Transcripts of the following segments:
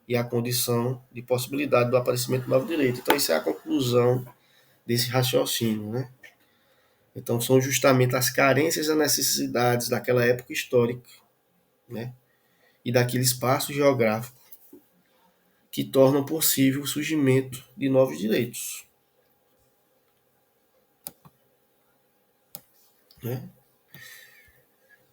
e a condição de possibilidade do aparecimento do novo direito. Então, isso é a conclusão desse raciocínio, né? Então, são justamente as carências e as necessidades daquela época histórica, né? E daquele espaço geográfico que tornam possível o surgimento de novos direitos, né?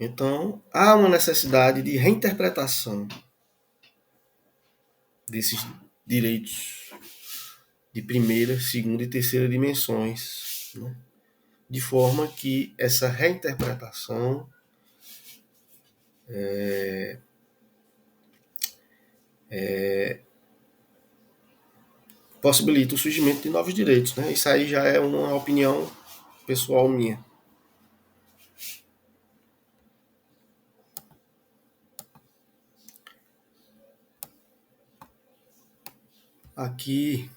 Então, há uma necessidade de reinterpretação desses direitos de primeira, segunda e terceira dimensões, né? De forma que essa reinterpretação possibilita o surgimento de novos direitos, né? Isso aí já é uma opinião pessoal minha. Aqui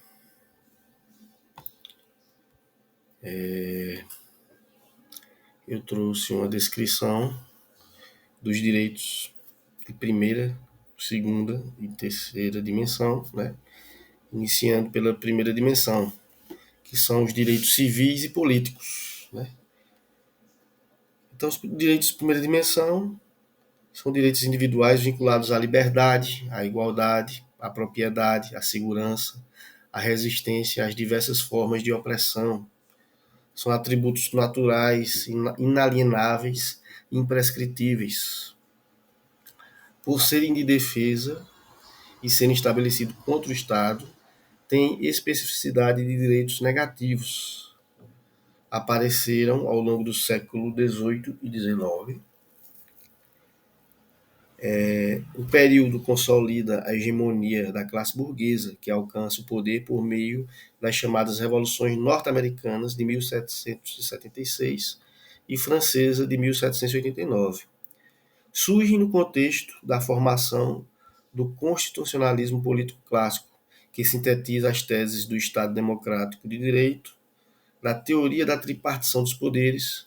eu trouxe uma descrição dos direitos de primeira, segunda e terceira dimensão, né? Iniciando pela primeira dimensão, que são os direitos civis e políticos, né? Então, os direitos de primeira dimensão são direitos individuais vinculados à liberdade, à igualdade, à propriedade, à segurança, à resistência às diversas formas de opressão. São atributos naturais, inalienáveis e imprescritíveis. Por serem de defesa e serem estabelecidos contra o Estado, têm especificidade de direitos negativos. Apareceram ao longo do século XVIII e XIX. O período consolida a hegemonia da classe burguesa, que alcança o poder por meio das chamadas revoluções norte-americanas de 1776 e francesa de 1789. Surge no contexto da formação do constitucionalismo político clássico, que sintetiza as teses do Estado Democrático de Direito, da teoria da tripartição dos poderes,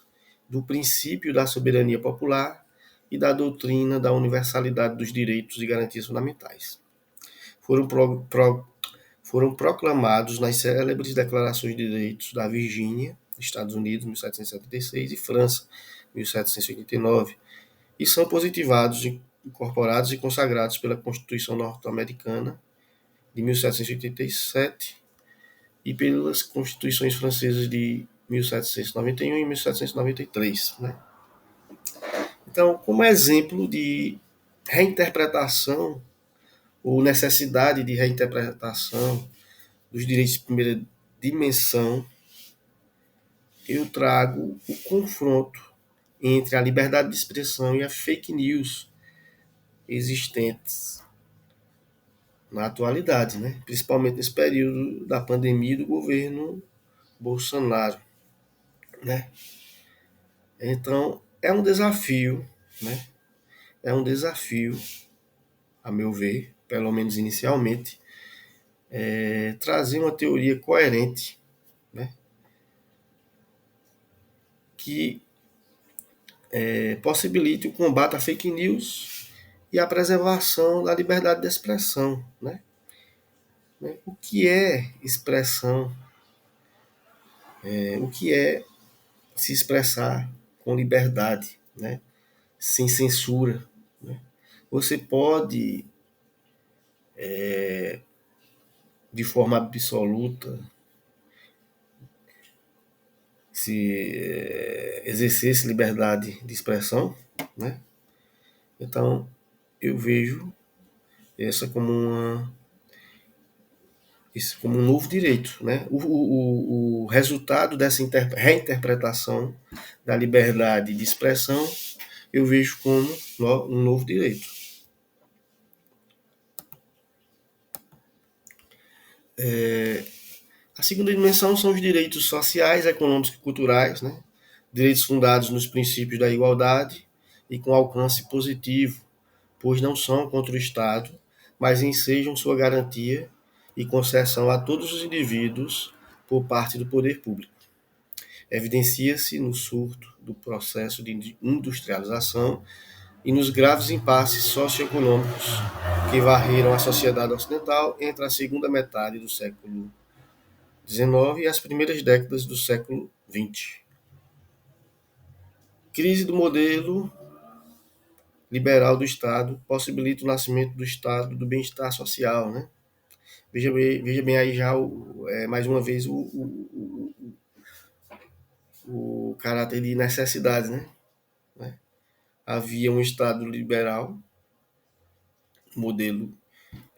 do princípio da soberania popular e da doutrina da universalidade dos direitos e garantias fundamentais. Foram proclamados nas célebres Declarações de Direitos da Virgínia, Estados Unidos, 1776, e França, 1789, e são positivados, incorporados e consagrados pela Constituição norte-americana de 1787 e pelas Constituições francesas de 1791 e 1793, né? Então, como exemplo de reinterpretação ou necessidade de reinterpretação dos direitos de primeira dimensão, eu trago o confronto entre a liberdade de expressão e a fake news existentes na atualidade, né? Principalmente nesse período da pandemia do governo Bolsonaro, né? Então, é um desafio, né? É um desafio, a meu ver, pelo menos inicialmente, trazer uma teoria coerente, né? Que possibilite o combate à fake news e a preservação da liberdade de expressão, né? O que é expressão? O que é se expressar com liberdade, né? Sem censura, né? Você pode, de forma absoluta, se exercesse liberdade de expressão, né? Então, eu vejo essa como isso como um novo direito, né? O resultado dessa reinterpretação da liberdade de expressão eu vejo como um novo direito. A segunda dimensão são os direitos sociais, econômicos e culturais, né? Direitos fundados nos princípios da igualdade e com alcance positivo, pois não são contra o Estado, mas ensejam sua garantia e concessão a todos os indivíduos por parte do poder público. Evidencia-se no surto do processo de industrialização e nos graves impasses socioeconômicos que varreram a sociedade ocidental entre a segunda metade do século XIX e as primeiras décadas do século XX. Crise do modelo liberal do Estado possibilita o nascimento do Estado do bem-estar social, né? Veja bem aí já, mais uma vez, o caráter de necessidade, né? Havia um Estado liberal, modelo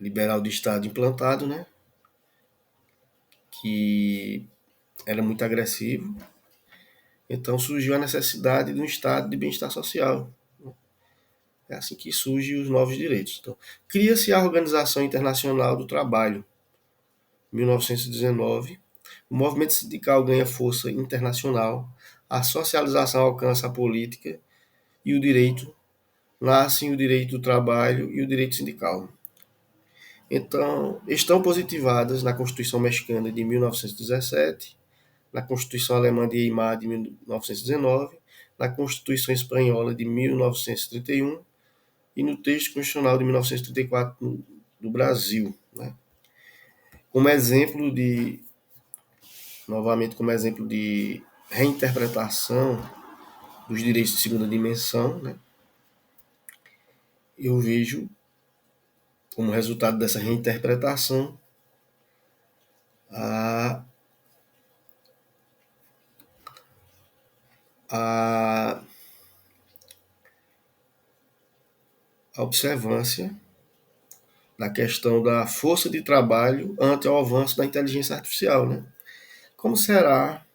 liberal de Estado implantado, né? Que era muito agressivo. Então surgiu a necessidade de um Estado de bem-estar social. É assim que surgem os novos direitos. Então, cria-se a Organização Internacional do Trabalho, 1919. O movimento sindical ganha força internacional, a socialização alcança a política e o direito, nascem o direito do trabalho e o direito sindical. Então, estão positivadas na Constituição Mexicana de 1917, na Constituição Alemã de Weimar de 1919, na Constituição Espanhola de 1931 e no texto constitucional de 1934 do Brasil, né? Como exemplo de, novamente, como exemplo de reinterpretação dos direitos de segunda dimensão, né? Eu vejo como resultado dessa reinterpretação a, a, a observância da questão da força de trabalho ante o avanço da inteligência artificial, né? Como será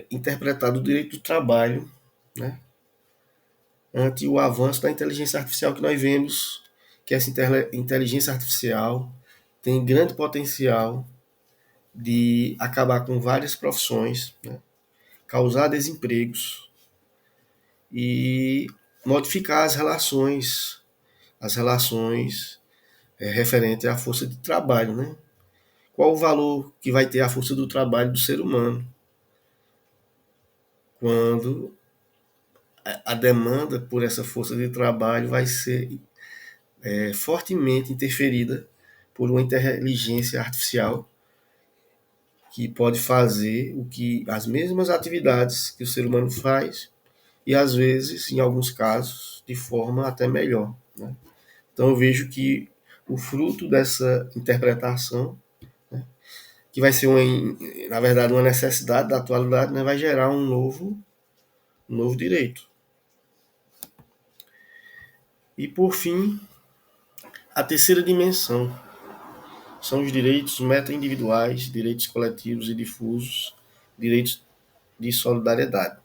interpretado o direito do trabalho, né, ante o avanço da inteligência artificial que nós vemos que essa inteligência artificial tem grande potencial de acabar com várias profissões, né, causar desempregos e modificar as relações referentes à força de trabalho, né? Qual o valor que vai ter a força do trabalho do ser humano quando a demanda por essa força de trabalho vai ser fortemente interferida por uma inteligência artificial que pode fazer o que as mesmas atividades que o ser humano faz e às vezes, em alguns casos, de forma até melhor, né? Então eu vejo que o fruto dessa interpretação, né, que vai ser na verdade uma necessidade da atualidade, né, vai gerar um novo direito. E por fim, a terceira dimensão são os direitos meta-individuais, direitos coletivos e difusos, direitos de solidariedade.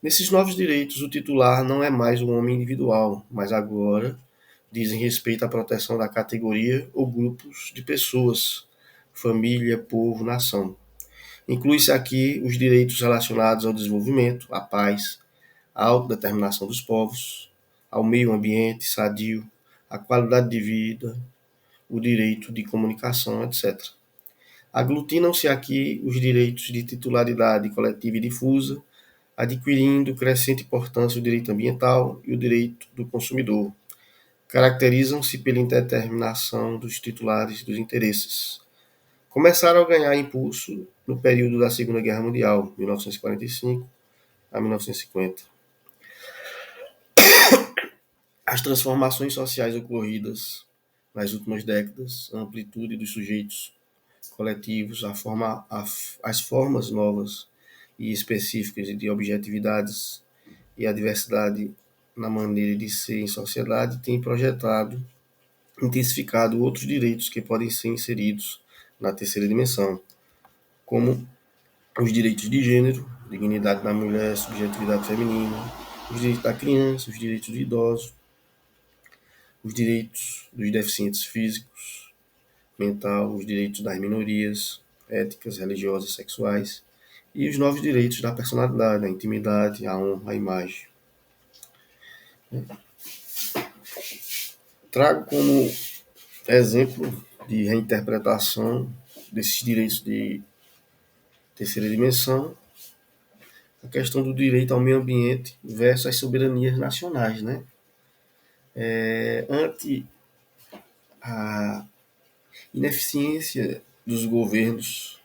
Nesses novos direitos, o titular não é mais um homem individual, mas agora dizem respeito à proteção da categoria ou grupos de pessoas, família, povo, nação. Inclui-se aqui os direitos relacionados ao desenvolvimento, à paz, à autodeterminação dos povos, ao meio ambiente sadio, à qualidade de vida, o direito de comunicação, etc. Aglutinam-se aqui os direitos de titularidade coletiva e difusa, adquirindo crescente importância o direito ambiental e o direito do consumidor. Caracterizam-se pela indeterminação dos titulares dos interesses. Começaram a ganhar impulso no período da Segunda Guerra Mundial, 1945 a 1950. As transformações sociais ocorridas nas últimas décadas, a amplitude dos sujeitos coletivos, as formas novas e específicas de objetividades e a diversidade na maneira de ser em sociedade tem intensificado outros direitos que podem ser inseridos na terceira dimensão, como os direitos de gênero, dignidade da mulher, subjetividade feminina, os direitos da criança, os direitos do idoso, os direitos dos deficientes físicos, mental, os direitos das minorias étnicas, religiosas, sexuais e os novos direitos da personalidade, a intimidade, a honra, a imagem. Trago como exemplo de reinterpretação desses direitos de terceira dimensão a questão do direito ao meio ambiente versus as soberanias nacionais, né? Ante a ineficiência dos governos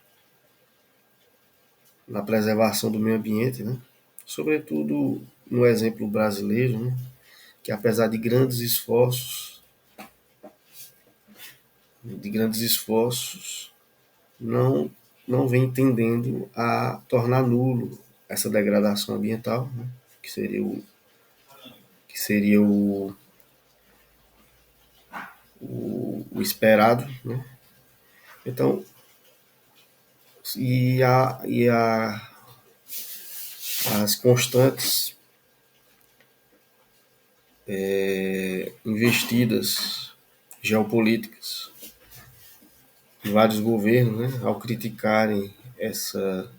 na preservação do meio ambiente, né? Sobretudo no exemplo brasileiro, né? Que apesar de grandes esforços, não não vem entendendo a tornar nulo essa degradação ambiental, né? Que seria o esperado, né? Então, as constantes investidas geopolíticas de vários governos, né, ao criticarem essa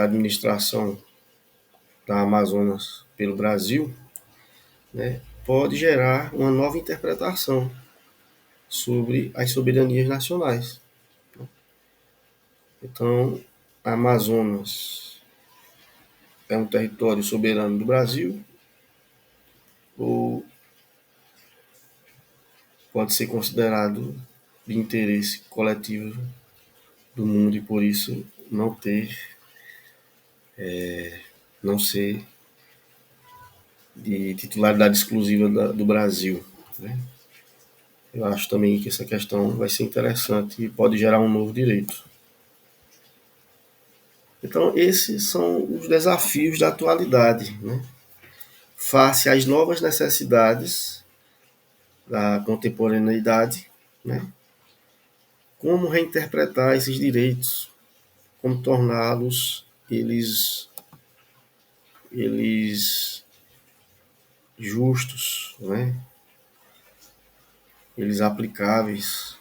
administração da Amazonas pelo Brasil, né, pode gerar uma nova interpretação sobre as soberanias nacionais. Então, a Amazonas é um território soberano do Brasil ou pode ser considerado de interesse coletivo do mundo e por isso não ser de titularidade exclusiva do Brasil, né? Eu acho também que essa questão vai ser interessante e pode gerar um novo direito. Então, esses são os desafios da atualidade, né? Face às novas necessidades da contemporaneidade, né? Como reinterpretar esses direitos, como torná-los eles justos, né? Eles aplicáveis.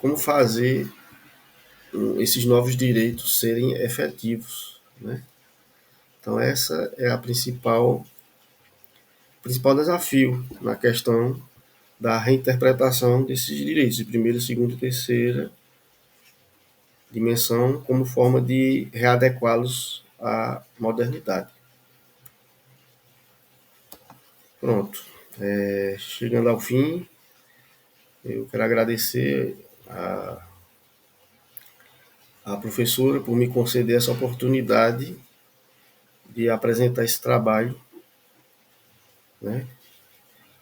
Como fazer esses novos direitos serem efetivos, né? Então essa é a principal desafio na questão da reinterpretação desses direitos de primeira, segunda e terceira dimensão como forma de readequá-los à modernidade. Pronto. Chegando ao fim, eu quero agradecer a professora por me conceder essa oportunidade de apresentar esse trabalho, né,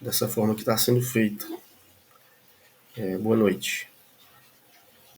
dessa forma que está sendo feita. Boa noite.